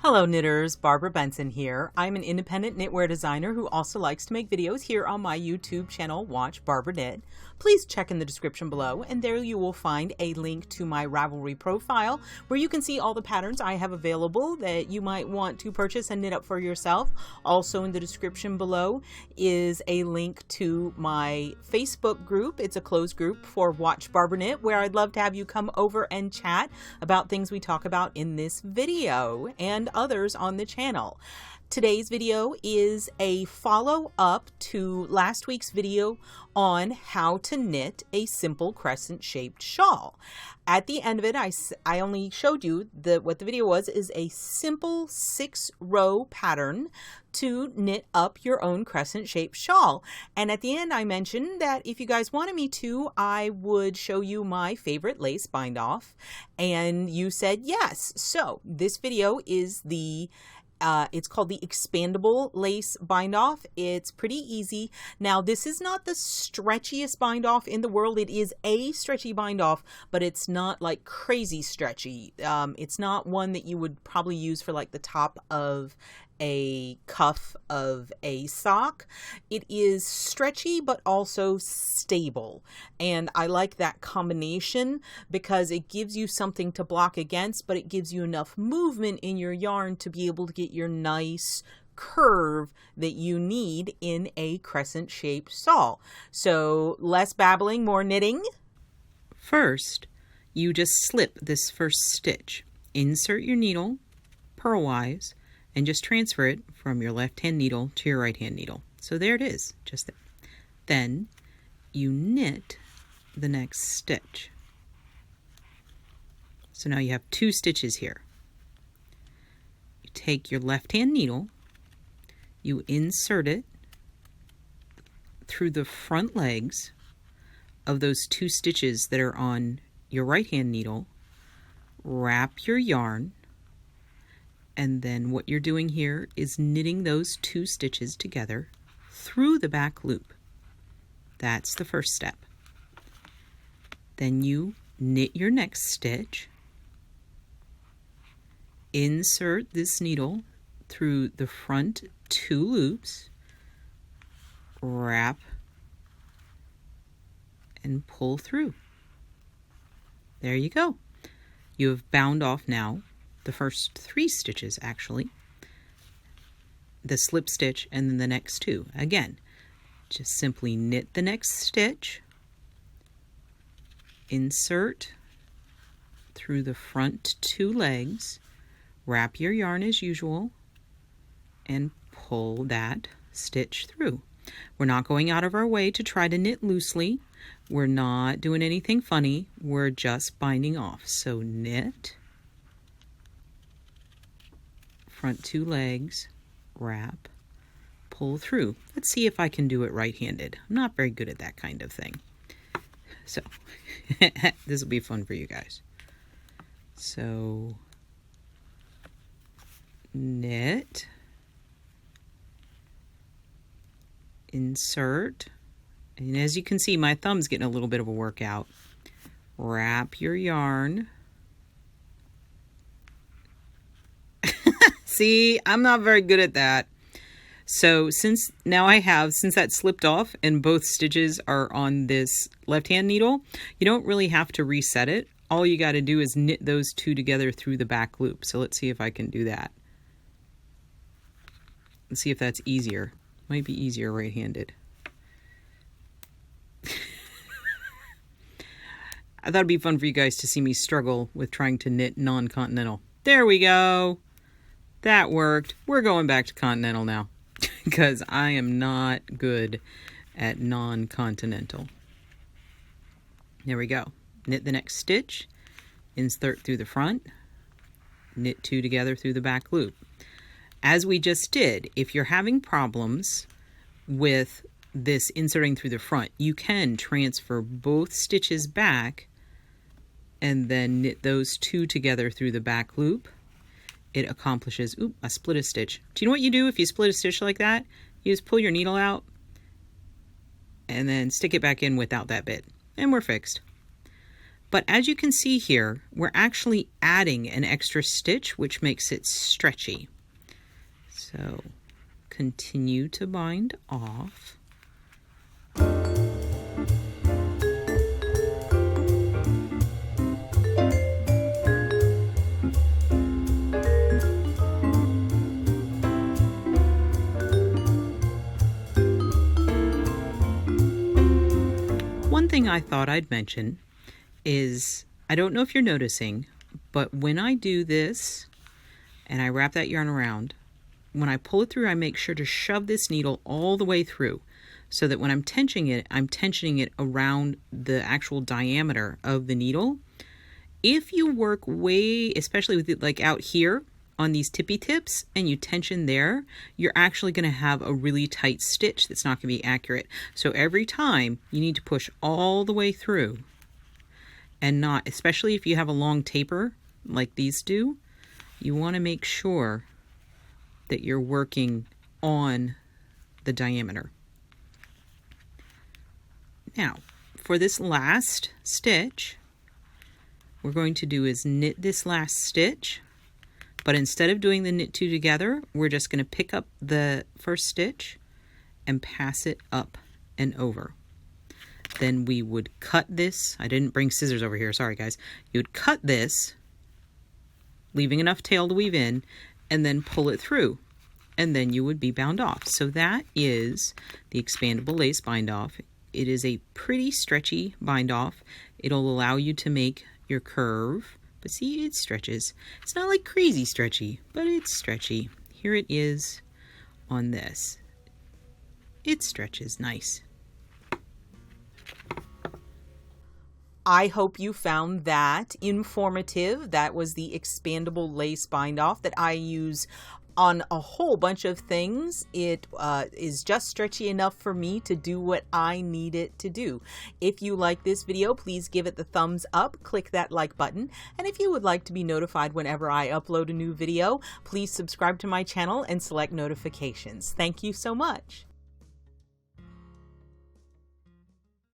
Hello knitters, Barbara Benson here. I'm an independent knitwear designer who also likes to make videos here on my YouTube channel, Watch Barbara Knit. Please check in the description below and there you will find a link to my Ravelry profile where you can see all the patterns I have available that you might want to purchase and knit up for yourself. Also in the description below is a link to my Facebook group. It's a closed group for Watch Barbara Knit where I'd love to have you come over and chat about things we talk about in this video and others on the channel. Today's video is a follow-up to last week's video on how to knit a simple crescent shaped shawl. At the end of it, I only showed you what the video was is a simple 6-row pattern to knit up your own crescent shaped shawl. And at the end, I mentioned that if you guys wanted me to, I would show you my favorite lace bind off. And you said yes. So this video is it's called the Expandable lace bind off. It's pretty easy. Now, this is not the stretchiest bind off in the world. It is a stretchy bind off, but it's not like crazy stretchy. It's not one that you would probably use for like the top of a cuff of a sock. It is stretchy but also stable, and I like that combination because it gives you something to block against, but it gives you enough movement in your yarn to be able to get your nice curve that you need in a crescent shaped shawl. So less babbling, more knitting. First, you just slip this first stitch, insert your needle purlwise, and just transfer it from your left hand needle to your right hand needle. So there it is, just there. Then you knit the next stitch. So now you have 2 stitches here. You take your left hand needle, you insert it through the front legs of those 2 stitches that are on your right hand needle, wrap your yarn, and then what you're doing here is knitting those 2 stitches together through the back loop. That's the first step. Then you knit your next stitch, insert this needle through the front 2 loops, wrap, and pull through. There you go. You have bound off now the first 3 stitches, actually, the slip stitch and then the next 2. Again, just simply knit the next stitch, insert through the front 2 legs, wrap your yarn as usual, and pull that stitch through. We're not going out of our way to try to knit loosely. We're not doing anything funny. We're just binding off. So knit, front 2 legs, wrap, pull through. Let's see if I can do it right-handed. I'm not very good at that kind of thing. So this will be fun for you guys. So knit, insert, and as you can see, my thumb's getting a little bit of a workout. Wrap your yarn. See, I'm not very good at that. So since that slipped off and both stitches are on this left-hand needle, you don't really have to reset it. All you got to do is knit those 2 together through the back loop. So let's see if I can do that. Let's see if that's easier. Might be easier right-handed. I thought it'd be fun for you guys to see me struggle with trying to knit non-continental. There we go. That worked. We're going back to continental now because I am not good at non-continental. There we go. Knit the next stitch, insert through the front, knit 2 together through the back loop. As we just did, if you're having problems with this inserting through the front, you can transfer both stitches back and then knit those 2 together through the back loop. It accomplishes, I split a stitch. Do you know what you do if you split a stitch like that? You just pull your needle out and then stick it back in without that bit. And we're fixed. But as you can see here, we're actually adding an extra stitch, which makes it stretchy. So continue to bind off. One thing I thought I'd mention is, I don't know if you're noticing, but when I do this and I wrap that yarn around, when I pull it through, I make sure to shove this needle all the way through so that when I'm tensioning it around the actual diameter of the needle. If you work way, especially with it like out here on these tippy tips, and you tension there, you're actually going to have a really tight stitch that's not going to be accurate. So every time you need to push all the way through, and not, especially if you have a long taper like these do, you want to make sure that you're working on the diameter. Now, for this last stitch, we're going to do is knit this last stitch, but instead of doing the knit two together, we're just going to pick up the first stitch and pass it up and over. Then we would cut this. I didn't bring scissors over here, sorry guys. You would cut this, leaving enough tail to weave in, and then pull it through, and then you would be bound off. So that is the expandable lace bind off. It is a pretty stretchy bind off. It'll allow you to make your curve, but see, it stretches. It's not like crazy stretchy, but it's stretchy. Here it is on this. It stretches nice. I hope you found that informative. That was the expandable lace bind off that I use on a whole bunch of things. It is just stretchy enough for me to do what I need it to do. If you like this video, please give it the thumbs up, click that like button, and if you would like to be notified whenever I upload a new video, please subscribe to my channel and select notifications. Thank you so much.